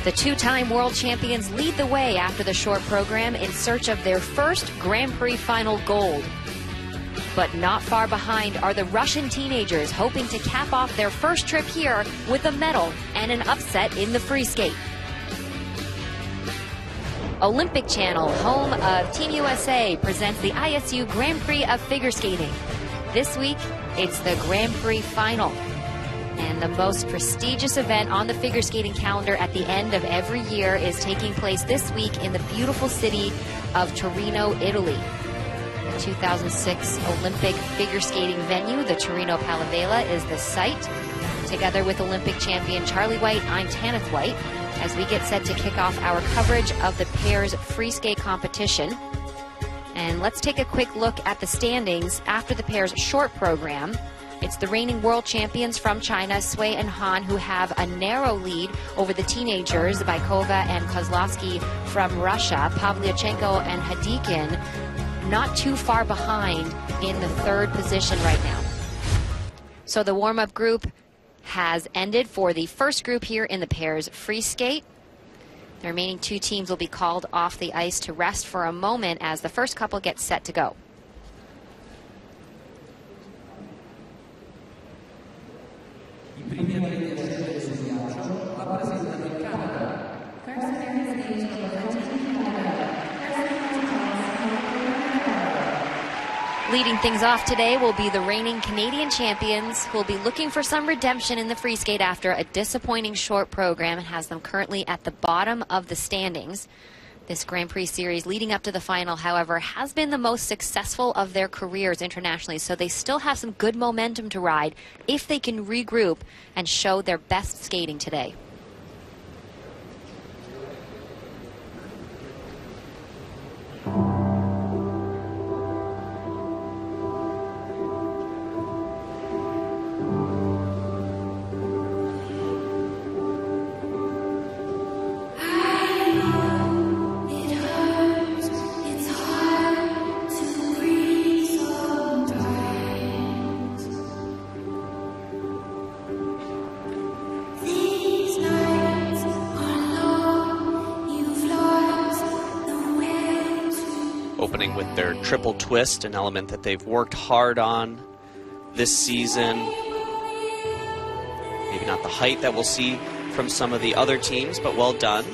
The two-time world champions lead the way after the short program in search of their first Grand Prix final gold. But not far behind are the Russian teenagers hoping to cap off their first trip here with a medal and an upset in the free skate. Olympic Channel, home of Team USA, presents the ISU Grand Prix of figure skating. This week, it's the Grand Prix final. And the most prestigious event on the figure skating calendar at the end of every year is taking place this week in the beautiful city of Torino, Italy. The 2006 Olympic figure skating venue, the Torino Palavela, is the site. Together with Olympic champion Charlie White, I'm Tanith White, as we get set to kick off our coverage of the pairs free skate competition. And let's take a quick look at the standings after the pairs short program. It's the reigning world champions from China, Sui and Han, who have a narrow lead over the teenagers, Baikova and Kozlovsky from Russia. Pavlyuchenko and Hadikin not too far behind in the third position right now. So the warm-up group has ended for the first group here in the pairs free skate. The remaining two teams will be called off the ice to rest for a moment as the first couple gets set to go. Leading things off today will be the reigning Canadian champions, who will be looking for some redemption in the free skate after a disappointing short program. It has them currently at the bottom of the standings. This Grand Prix series leading up to the final, however, has been the most successful of their careers internationally, so they still have some good momentum to ride if they can regroup and show their best skating today. Opening with their triple twist, an element that they've worked hard on this season. Maybe not the height that we'll see from some of the other teams, but well done.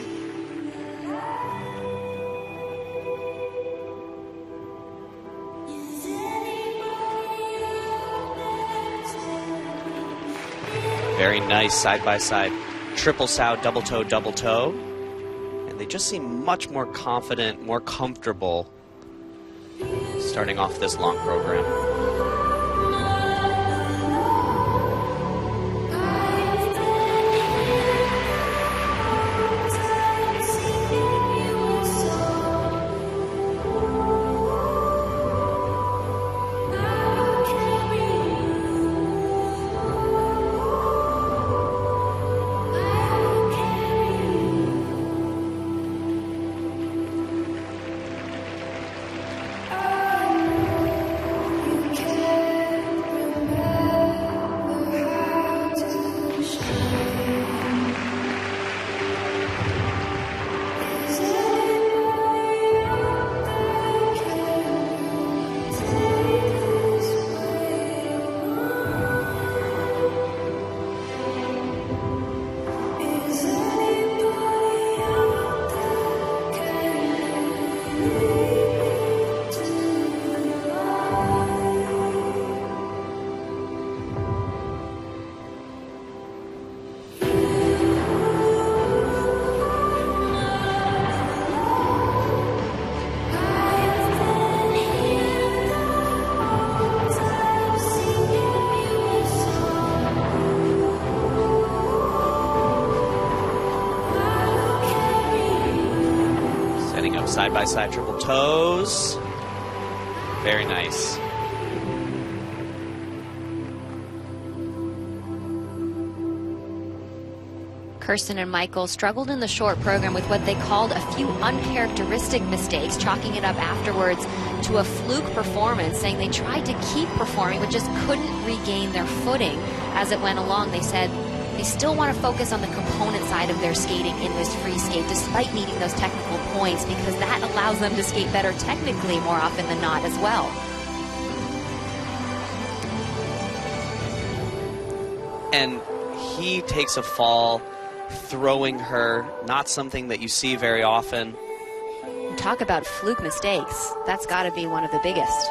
Very nice side-by-side triple sow, double toe, double toe. And they just seem much more confident, more comfortable starting off this long program. Side-by-side triple toes. Very nice. Kirsten and Michael struggled in the short program with what they called a few uncharacteristic mistakes, chalking it up afterwards to a fluke performance, saying they tried to keep performing but just couldn't regain their footing as it went along. They said They still want to focus on the component side of their skating in this free skate, despite needing those technical points, because that allows them to skate better technically more often than not as well. And he takes a fall, throwing her, not something that you see very often. Talk about fluke mistakes. That's got to be one of the biggest.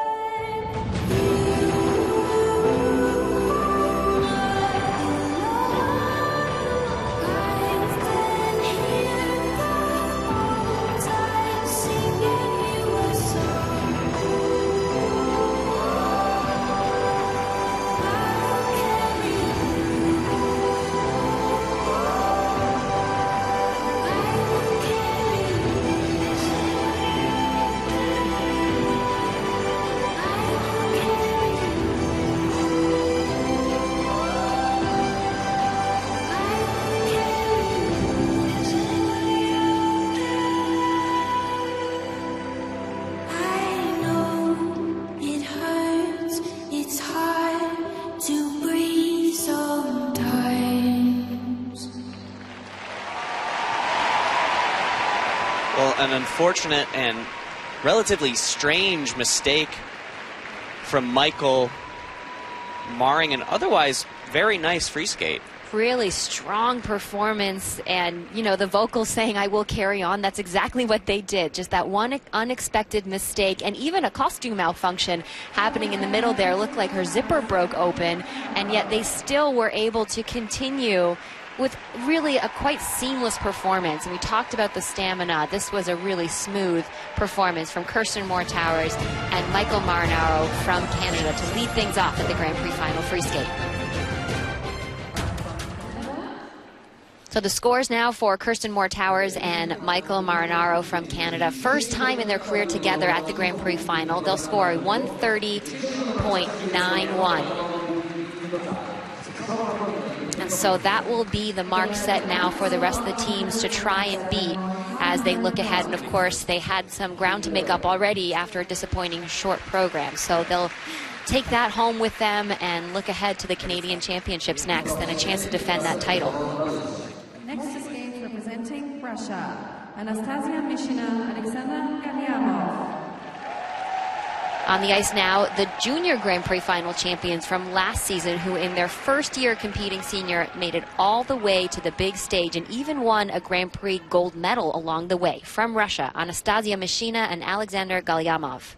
Well, an unfortunate and relatively strange mistake from Michael, marring an otherwise very nice free skate. Really strong performance, and you know, the vocals saying I will carry on, that's exactly what they did. Just that one unexpected mistake, and even a costume malfunction happening in the middle there. Looked like her zipper broke open, and yet they still were able to continue with really a quite seamless performance. And we talked about the stamina. This was a really smooth performance from Kirsten Moore-Towers and Michael Marinaro from Canada to lead things off at the Grand Prix final free skate. So the scores now for Kirsten Moore-Towers and Michael Marinaro from Canada. First time in their career together at the Grand Prix final. They'll score a 130.91. And so that will be the mark set now for the rest of the teams to try and beat as they look ahead. And of course, they had some ground to make up already after a disappointing short program. So they'll take that home with them and look ahead to the Canadian Championships next and a chance to defend that title. Next to skate representing Russia, Anastasia Mishina, Alexander Galyamov. On the ice now, the junior Grand Prix final champions from last season, who in their first year competing senior made it all the way to the big stage and even won a Grand Prix gold medal along the way. From Russia, Anastasia Mishina and Alexander Galyamov.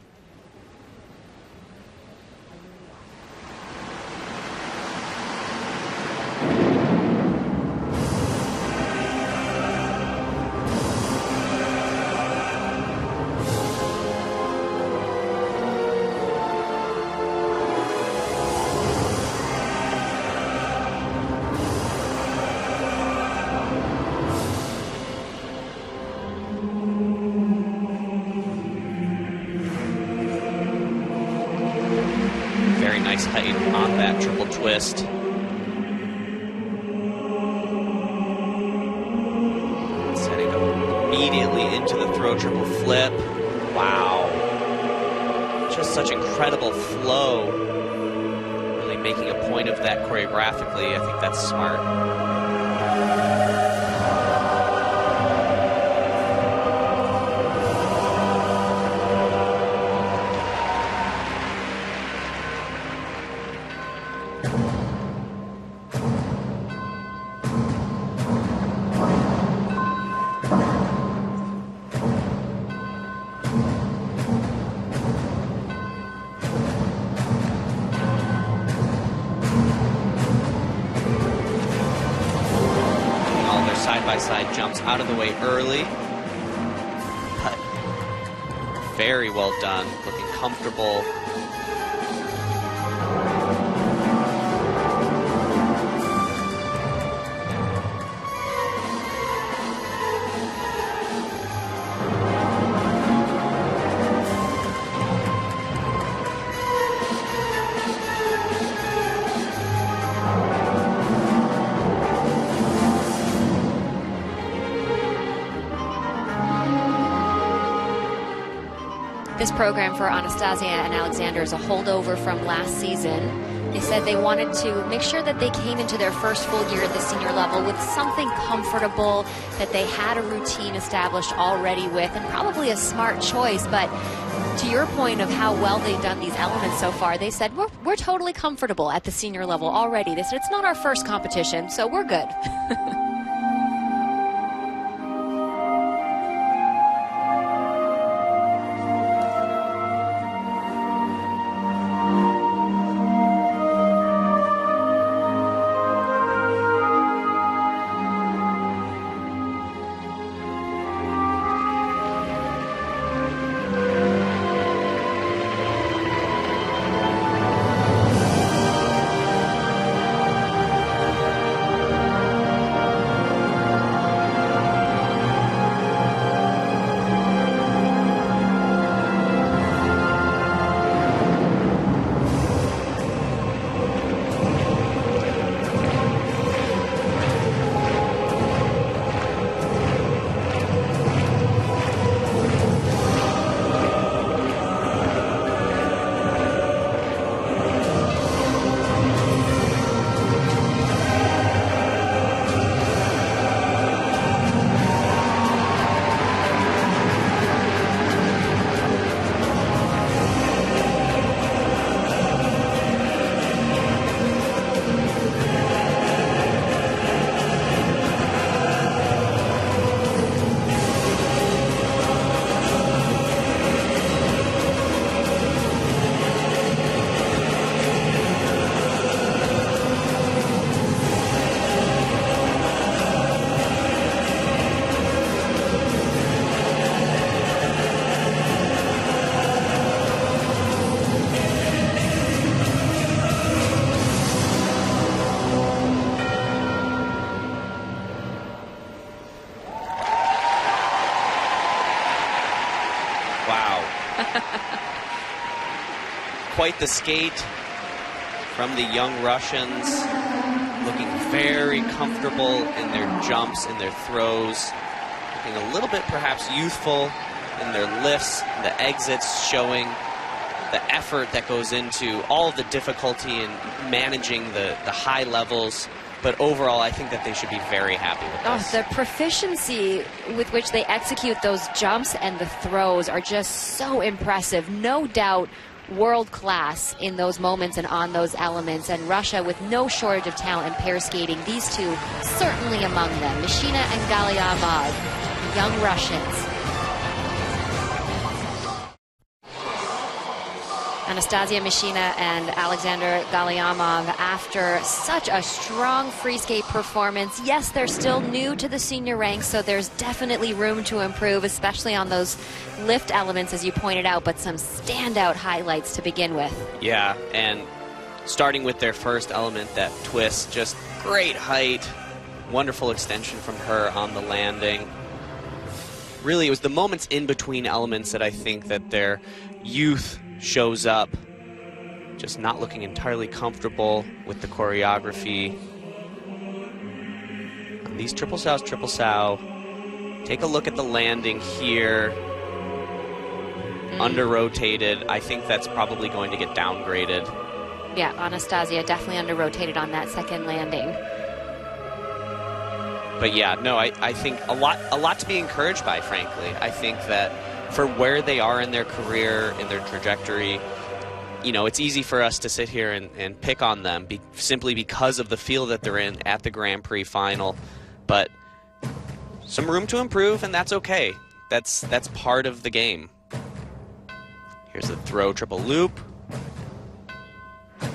Nice height on that triple twist. Setting up immediately into the throw triple flip. Wow. Just such incredible flow. Really making a point of that choreographically. I think that's smart. Side-by-side jumps out of the way early, but very well done, looking comfortable. This program for Anastasia and Alexander is a holdover from last season. They said they wanted to make sure that they came into their first full year at the senior level with something comfortable, that they had a routine established already with, and probably a smart choice. But to your point of how well they've done these elements so far, they said, we're totally comfortable at the senior level already. They said, it's not our first competition, so we're good. Quite the skate from the young Russians, looking very comfortable in their jumps, in their throws, looking a little bit perhaps youthful in their lifts, the exits, showing the effort that goes into all of the difficulty in managing the high levels. But overall, I think that they should be very happy with this. The proficiency with which they execute those jumps and the throws are just so impressive. No doubt world class in those moments and on those elements. And Russia, with no shortage of talent in pair skating, these two certainly among them. Mishina and Galyamov, young Russians. Anastasia Mishina and Alexander Galyamov, after such a strong free skate performance. Yes, they're still new to the senior ranks, so there's definitely room to improve, especially on those lift elements, as you pointed out, but some standout highlights to begin with. Yeah, and starting with their first element, that twist, just great height, wonderful extension from her on the landing. Really, it was the moments in between elements that I think that their youth shows up, just not looking entirely comfortable with the choreography. And these triple sow. Take a look at the landing here. Under-rotated. I think that's probably going to get downgraded. Yeah, Anastasia definitely under-rotated on that second landing. But yeah, no, I think a lot to be encouraged by, frankly. I think that for where they are in their career, in their trajectory, you know, it's easy for us to sit here and pick on them simply because of the field that they're in at the Grand Prix final. But some room to improve, and that's okay. That's part of the game. Here's a throw triple loop.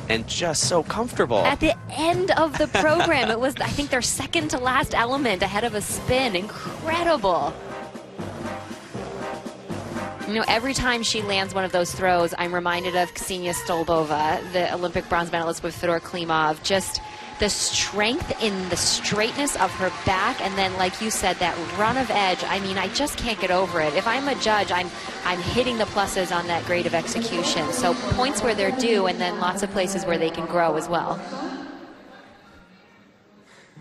And just so comfortable. At the end of the program, it was, I think, their second to last element ahead of a spin. Incredible. You know, every time she lands one of those throws, I'm reminded of Ksenia Stolbova, the Olympic bronze medalist with Fedor Klimov. Just the strength in the straightness of her back, and then, like you said, that run of edge. I mean, I just can't get over it. If I'm a judge, I'm hitting the pluses on that grade of execution. So points where they're due, and then lots of places where they can grow as well.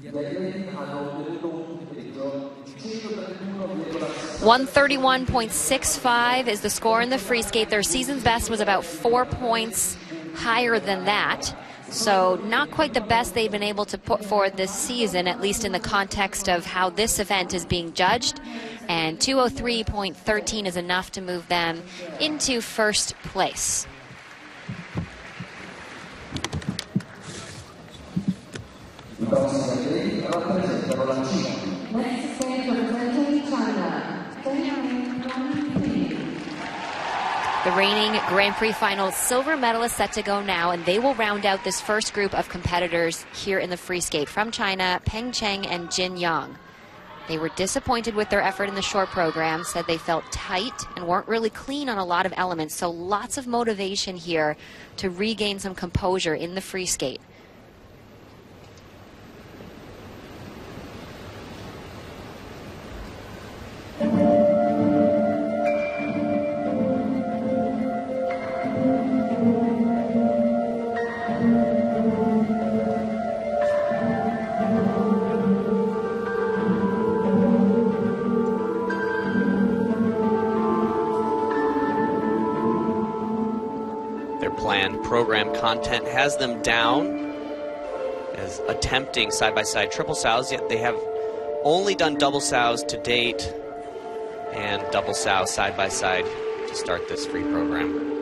131.65 is the score in the free skate. Their season's best was about 4 points higher than that. So not quite the best they've been able to put forward this season, at least in the context of how this event is being judged. And 203.13 is enough to move them into first place. The reigning Grand Prix final silver medalist set to go now, and they will round out this first group of competitors here in the free skate. From China, Peng Cheng and Jin Yang. They were disappointed with their effort in the short program, said they felt tight and weren't really clean on a lot of elements, so lots of motivation here to regain some composure in the free skate. Planned program content has them down as attempting side-by-side triple sows, yet they have only done double sows to date and double sow side-by-side to start this free program.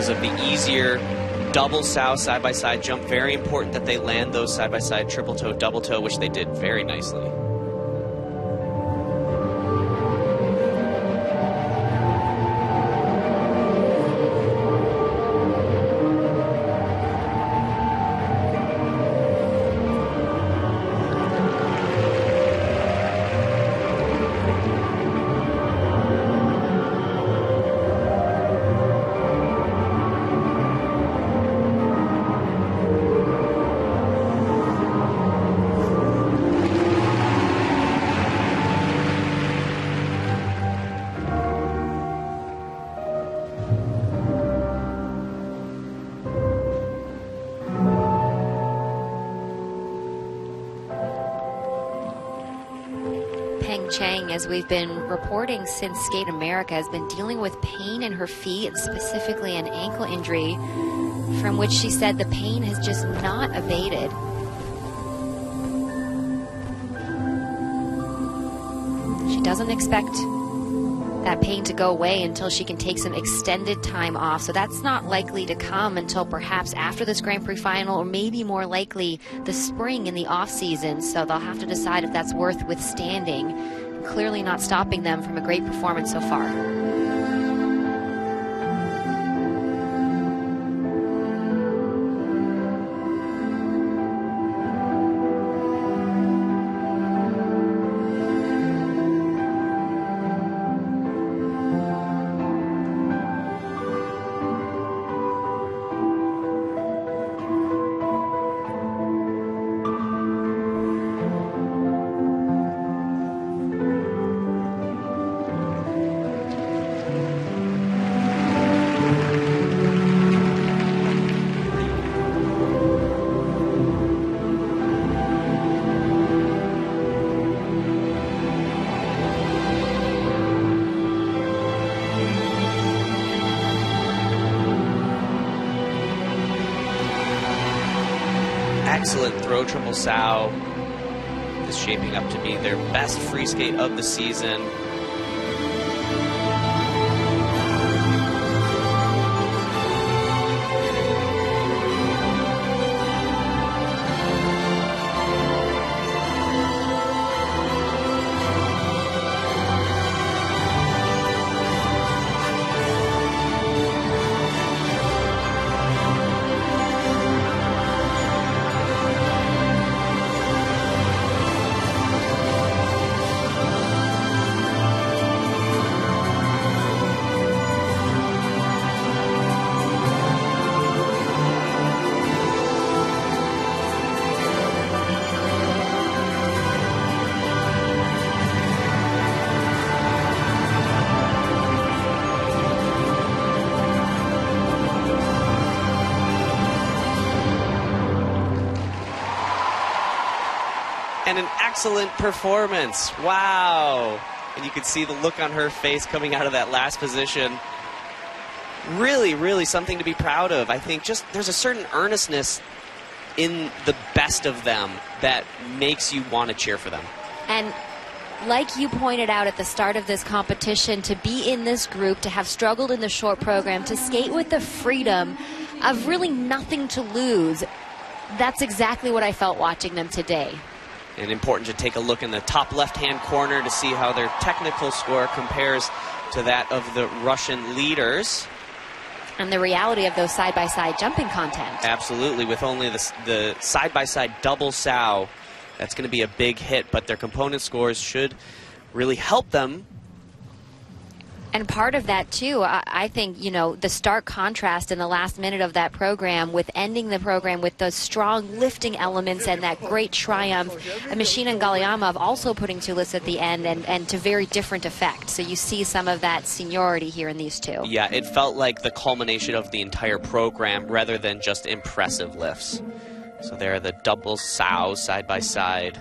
Of the easier double sow side-by-side jump, very important that they land those side-by-side triple toe, double toe, which they did very nicely. Peng Cheng, as we've been reporting since Skate America, has been dealing with pain in her feet, and specifically an ankle injury, from which she said the pain has just not abated. She doesn't expect that pain to go away until she can take some extended time off. So that's not likely to come until perhaps after this Grand Prix final, or maybe more likely the spring in the off season. So they'll have to decide if that's worth withstanding. Clearly not stopping them from a great performance so far. Excellent throw triple sow is shaping up to be their best free skate of the season. And an excellent performance. Wow. And you could see the look on her face coming out of that last position. Really, really something to be proud of. I think just there's a certain earnestness in the best of them that makes you want to cheer for them. And like you pointed out at the start of this competition, to be in this group, to have struggled in the short program, to skate with the freedom of really nothing to lose, that's exactly what I felt watching them today. And important to take a look in the top left-hand corner to see how their technical score compares to that of the Russian leaders. And the reality of those side-by-side jumping content. Absolutely, with only the side-by-side double sow, that's going to be a big hit, but their component scores should really help them. And part of that, too, I think, you know, the stark contrast in the last minute of that program with ending the program with those strong lifting elements and that great triumph. And Mishina and Galyamov also putting two lifts at the end and to very different effect. So you see some of that seniority here in these two. Yeah, it felt like the culmination of the entire program rather than just impressive lifts. So there are the double sows side by side.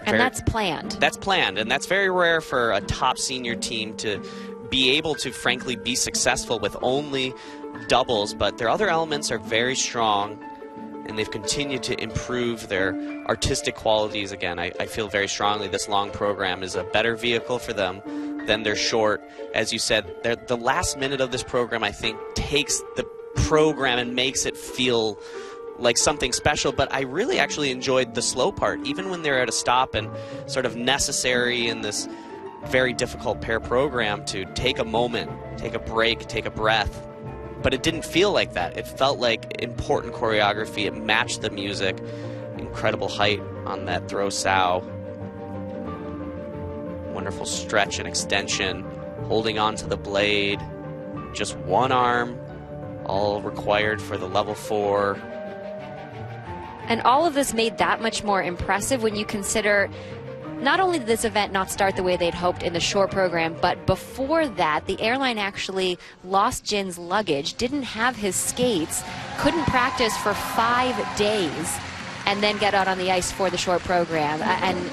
And that's planned. That's planned, and that's very rare for a top senior team to be able to, frankly, be successful with only doubles. But their other elements are very strong, and they've continued to improve their artistic qualities. Again, I feel very strongly this long program is a better vehicle for them than their short. As you said, the last minute of this program, I think, takes the program and makes it feel like something special, but I really actually enjoyed the slow part, even when they're at a stop and sort of necessary in this very difficult pair program to take a moment, take a break, take a breath. But it didn't feel like that. It felt like important choreography. It matched the music. Incredible height on that throw sow. Wonderful stretch and extension, holding on to the blade. Just one arm, all required for the level 4. And all of this made that much more impressive when you consider not only did this event not start the way they'd hoped in the short program, but before that, the airline actually lost Jin's luggage, didn't have his skates, couldn't practice for 5 days, and then get out on the ice for the short program. And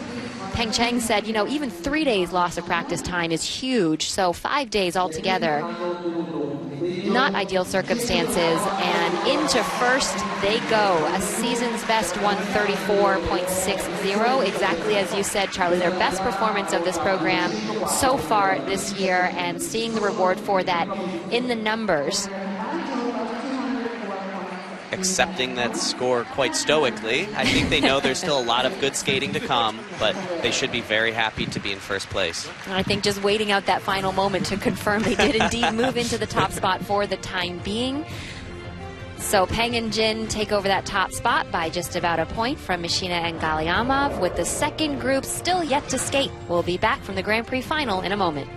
Peng Cheng said, you know, even 3 days loss of practice time is huge, so 5 days altogether. Not ideal circumstances, and into first they go. A season's best 134.60, exactly as you said, Charlie. Their best performance of this program so far this year, and seeing the reward for that in the numbers. Accepting that score quite stoically. I think they know there's still a lot of good skating to come, but they should be very happy to be in first place. And I think just waiting out that final moment to confirm they did indeed move into the top spot for the time being. So Peng and Jin take over that top spot by just about a point from Mishina and Galyamov, with the second group still yet to skate. We'll be back from the Grand Prix final in a moment.